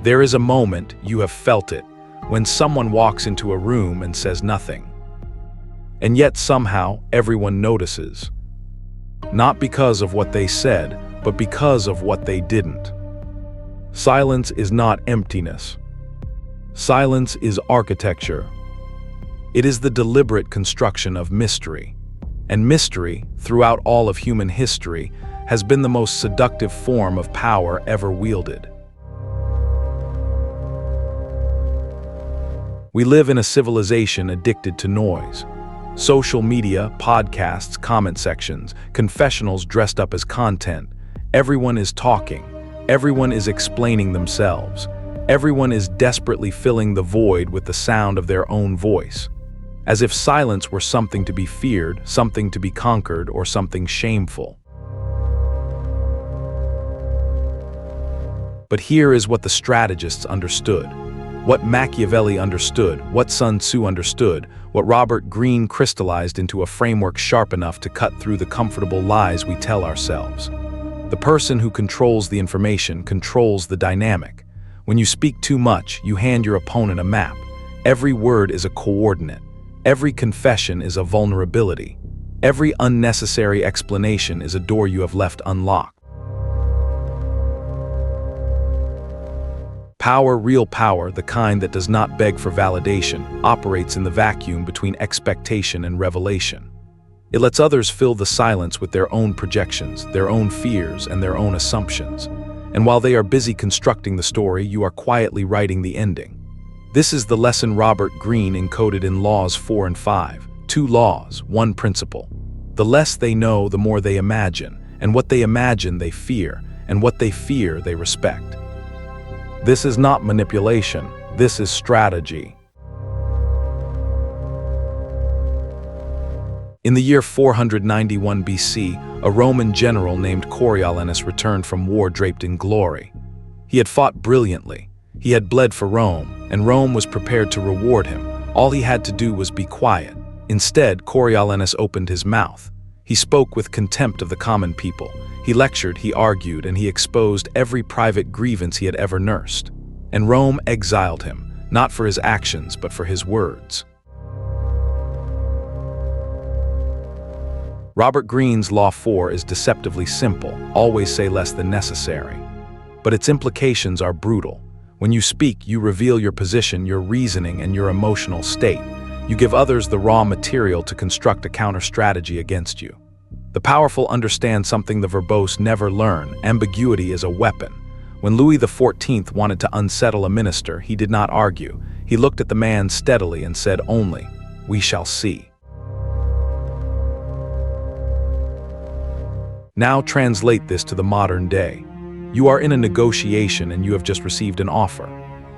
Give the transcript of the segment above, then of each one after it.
There is a moment, you have felt it, when someone walks into a room and says nothing. And yet somehow everyone notices. Not because of what they said, but because of what they didn't. Silence is not emptiness. Silence is architecture. It is the deliberate construction of mystery. And mystery, throughout all of human history, has been the most seductive form of power ever wielded. We live in a civilization addicted to noise. Social media, podcasts, comment sections, confessionals dressed up as content. Everyone is talking. Everyone is explaining themselves. Everyone is desperately filling the void with the sound of their own voice. As if silence were something to be feared, something to be conquered, or something shameful. But here is what the strategists understood. What Machiavelli understood, what Sun Tzu understood, what Robert Greene crystallized into a framework sharp enough to cut through the comfortable lies we tell ourselves. The person who controls the information controls the dynamic. When you speak too much, you hand your opponent a map. Every word is a coordinate. Every confession is a vulnerability. Every unnecessary explanation is a door you have left unlocked. Power, real power, the kind that does not beg for validation, operates in the vacuum between expectation and revelation. It lets others fill the silence with their own projections, their own fears, and their own assumptions. And while they are busy constructing the story, you are quietly writing the ending. This is the lesson Robert Greene encoded in Laws 4 and 5. 2 laws, 1 principle. The less they know, the more they imagine, and what they imagine they fear, and what they fear they respect. This is not manipulation, this is strategy. In the year 491 BC, a Roman general named Coriolanus returned from war draped in glory. He had fought brilliantly. He had bled for Rome, and Rome was prepared to reward him. All he had to do was be quiet. Instead, Coriolanus opened his mouth. He spoke with contempt of the common people. He lectured, he argued, and he exposed every private grievance he had ever nursed. And Rome exiled him, not for his actions, but for his words. Robert Greene's Law 4 is deceptively simple, always say less than necessary. But its implications are brutal. When you speak, you reveal your position, your reasoning, and your emotional state. You give others the raw material to construct a counter-strategy against you. The powerful understand something the verbose never learn. Ambiguity is a weapon. When Louis XIV wanted to unsettle a minister, he did not argue. He looked at the man steadily and said only, "We shall see." Now translate this to the modern day. You are in a negotiation and you have just received an offer.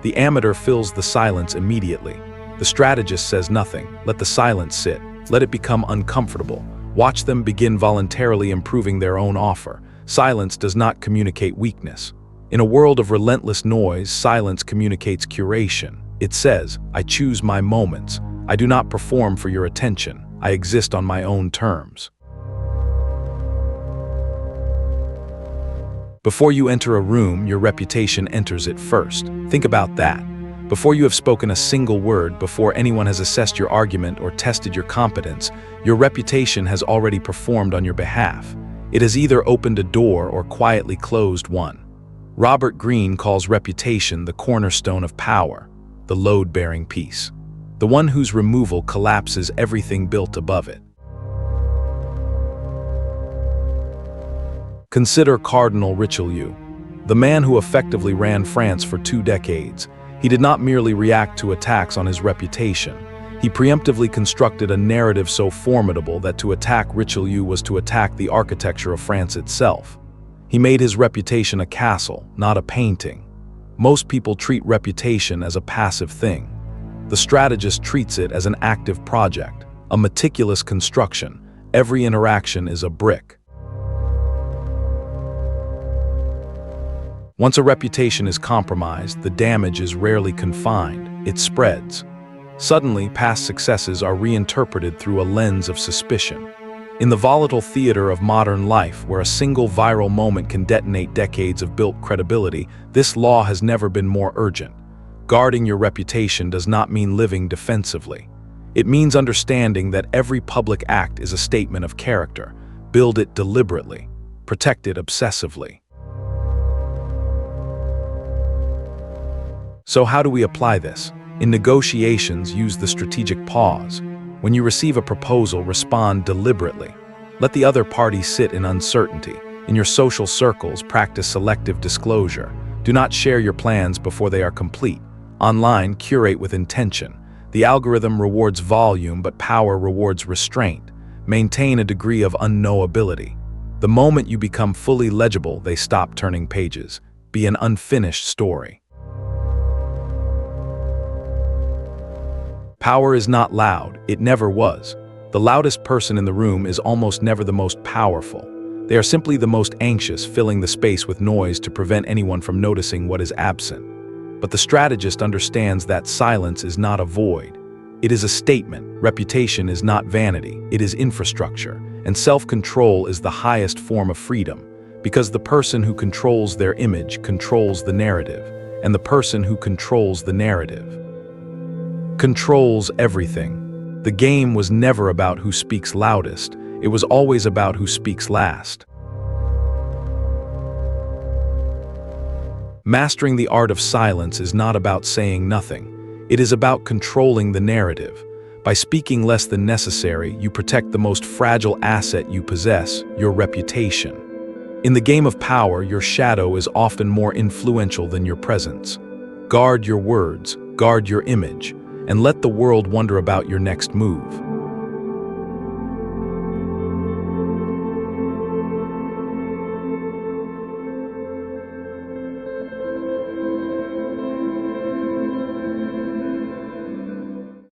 The amateur fills the silence immediately. The strategist says nothing. Let the silence sit. Let it become uncomfortable. Watch them begin voluntarily improving their own offer. Silence does not communicate weakness. In a world of relentless noise, silence communicates curation. It says, "I choose my moments. I do not perform for your attention. I exist on my own terms." Before you enter a room, your reputation enters it first. Think about that. Before you have spoken a single word, before anyone has assessed your argument or tested your competence, your reputation has already performed on your behalf. It has either opened a door or quietly closed one. Robert Greene calls reputation the cornerstone of power, the load-bearing piece, the one whose removal collapses everything built above it. Consider Cardinal Richelieu, the man who effectively ran France for 2 decades. He did not merely react to attacks on his reputation. He preemptively constructed a narrative so formidable that to attack Richelieu was to attack the architecture of France itself. He made his reputation a castle, not a painting. Most people treat reputation as a passive thing. The strategist treats it as an active project, a meticulous construction. Every interaction is a brick. Once a reputation is compromised, the damage is rarely confined, it spreads. Suddenly, past successes are reinterpreted through a lens of suspicion. In the volatile theater of modern life, where a single viral moment can detonate decades of built credibility, this law has never been more urgent. Guarding your reputation does not mean living defensively. It means understanding that every public act is a statement of character. Build it deliberately. Protect it obsessively. So how do we apply this? In negotiations, use the strategic pause. When you receive a proposal, respond deliberately. Let the other party sit in uncertainty. In your social circles, practice selective disclosure. Do not share your plans before they are complete. Online, curate with intention. The algorithm rewards volume, but power rewards restraint. Maintain a degree of unknowability. The moment you become fully legible, they stop turning pages. Be an unfinished story. Power is not loud. It never was. The loudest person in the room is almost never the most powerful. They are simply the most anxious, filling the space with noise to prevent anyone from noticing what is absent. But the strategist understands that silence is not a void. It is a statement. Reputation is not vanity. It is infrastructure. And self-control is the highest form of freedom, because the person who controls their image controls the narrative, and the person who controls the narrative controls everything. The game was never about who speaks loudest. It was always about who speaks last. Mastering the art of silence is not about saying nothing. It is about controlling the narrative. By speaking less than necessary, you protect the most fragile asset you possess, your reputation. In the game of power, your shadow is often more influential than your presence. Guard your words, guard your image, and let the world wonder about your next move.